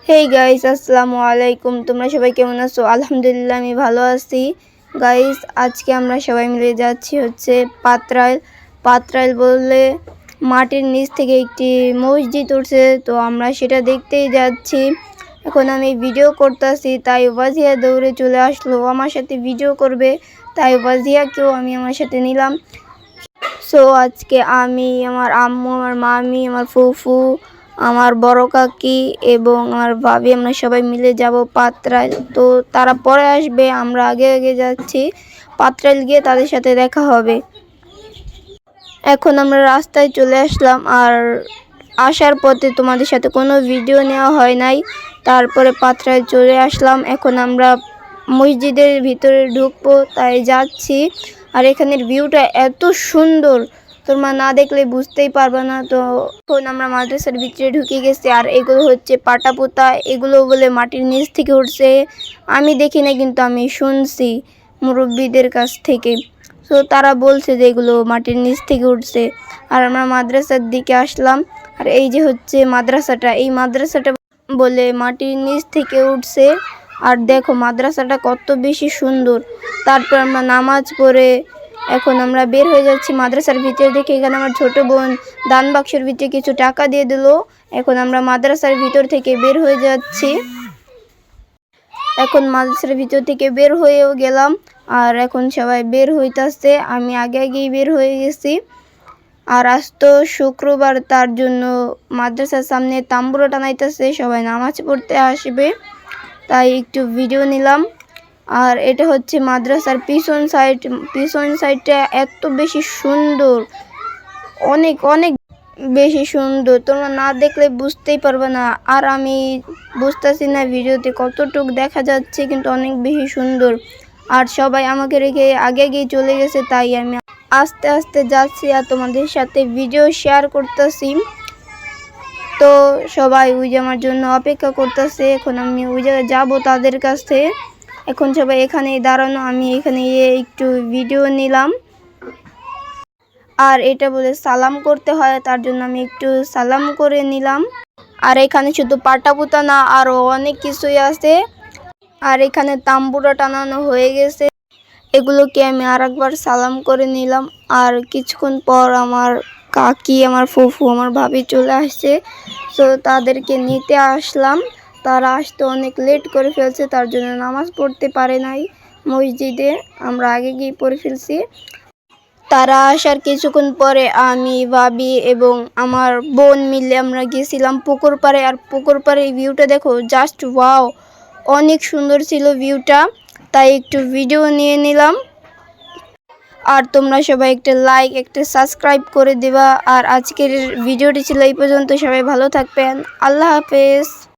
Hey guys, আসসালামু আলাইকুম। তোমরা সবাই কেমন আছো? আলহামদুলিল্লাহ আমি ভালো আছি। গাইস, আজকে আমরা সবাই মিলে যাচ্ছি হচ্ছে পাত্রাইল বললে মাটির নিচ থেকে একটি মসজিদ উঠছে, তো আমরা সেটা দেখতেই যাচ্ছি। এখন আমি ভিডিও করতেছি, তাই ওয়াজিয়া দৌড়ে চলে আসলো আমার সাথে ভিডিও করবে, তাই ওয়াজিয়াকেও আমি আমার সাথে নিলাম। সো আজকে আমি, আমার আম্মু, আমার মামি, আমার ফুফু, আমার বড় কাকি এবং আমার ভাবি, আমরা সবাই মিলে যাব পাত্রাইল। তো তারা পরে আসবে, আমরা আগে আগে যাচ্ছি। পাত্রাইল গিয়ে তাদের সাথে দেখা হবে। এখন আমরা রাস্তায় চলে আসলাম, আর আসার পথে তোমাদের সাথে কোনো ভিডিও নেওয়া হয় নাই। তারপরে পাত্রাইল চলে আসলাম। এখন আমরা মসজিদের ভিতরে ঢুকবো, তাই যাচ্ছি। আর এখানের ভিউটা এত সুন্দর, তোমরা না দেখলে বুঝতেই পারবে না। তো এখন আমরা মাদ্রাসার ভিতরে ঢুকে গেছি। আর এগুলো হচ্ছে পাটাপোতা, এগুলো বলে মাটির নিচ থেকে উঠছে। আমি দেখি না, কিন্তু আমি শুনছি মুরব্বীদের কাছ থেকে। তো তারা বলছে যে এগুলো মাটির নিচ থেকে উঠছে। আর আমরা মাদ্রাসার দিকে আসলাম। আর এই যে হচ্ছে মাদ্রাসাটা, এই মাদ্রাসাটা বলে মাটির নিচ থেকে উঠছে। আর দেখো মাদ্রাসাটা কত বেশি সুন্দর। তারপর আমরা নামাজ পড়ে এখন আমরা বের হয়ে যাচ্ছি মাদ্রাসার ভিতরে। দেখে এখানে আমার ছোট বোন দান বাক্সের ভিতরে কিছু টাকা দিয়ে দিল। এখন আমরা মাদ্রাসার ভিতর থেকে বের হয়ে যাচ্ছি। এখন মাদ্রাসার ভিতর থেকে বের হয়েও গেলাম। আর এখন সবাই বের হইতাছে, আমি আগে আগেই বের হয়ে গেছি। আর আজ তো শুক্রবার, তার জন্য মাদ্রাসার সামনে তাম্বুরা টানাইতেছে, সবাই নামাজ পড়তে আসবে, তাই একটু ভিডিও নিলাম। আর এটা হচ্ছে মাদ্রাসার পিছন সাইডটা এত বেশি সুন্দর, অনেক অনেক বেশি সুন্দর, তোমরা না দেখলে বুঝতেই পারবে না। আর আমি বুঝতেছি না ভিডিওতে কতটুকু দেখা যাচ্ছে, কিন্তু অনেক বেশি সুন্দর। আর সবাই আমাকে রেখে আগে আগেই চলে গেছে, তাই আমি আস্তে আস্তে যাচ্ছি আর তোমাদের সাথে ভিডিও শেয়ার করতেছি। তো সবাই ওই যে আমার জন্য অপেক্ষা করতেছে। এখন আমি ওই জায়গায় যাবো তাদের কাছে। এখন সবাই এখানেই দাঁড়ানো, আমি এখানে একটু ভিডিও নিলাম। আর এটা বলে সালাম করতে হয়, তার জন্য আমি একটু সালাম করে নিলাম। আর এখানে শুধু পাটাপোতা না, আরও অনেক কিছুই আছে। আর এখানে তাম্বুরা টানানো হয়ে গেছে, এগুলোকে আমি আর একবার সালাম করে নিলাম। আর কিছুক্ষণ পর আমার কাকি, আমার ফুফু, আমার ভাবি চলে আসছে, তো তাদেরকে নিতে আসলাম। তারা আসতে অনেক লেট করে ফেলছে, তার জন্য নামাজ পড়তে পারে নাই মসজিদে, আমরা আগে গিয়ে পড়ে ফেলছি। তারা আসার কিছুক্ষণ পরে আমি, ভাবি এবং আমার বোন মিলে আমরা গিয়েছিলাম পুকুর পাড়ে। আর পুকুর পাড়ে ভিউটা দেখো, জাস্ট ওয়াও, অনেক সুন্দর ছিল ভিউটা, তাই একটু ভিডিও নিয়ে নিলাম। আর তোমরা সবাই একটা লাইক, একটা সাবস্ক্রাইব করে দেবা। আর আজকের ভিডিওটি ছিল এই পর্যন্ত। সবাই ভালো থাকবেন। আল্লাহ হাফেজ।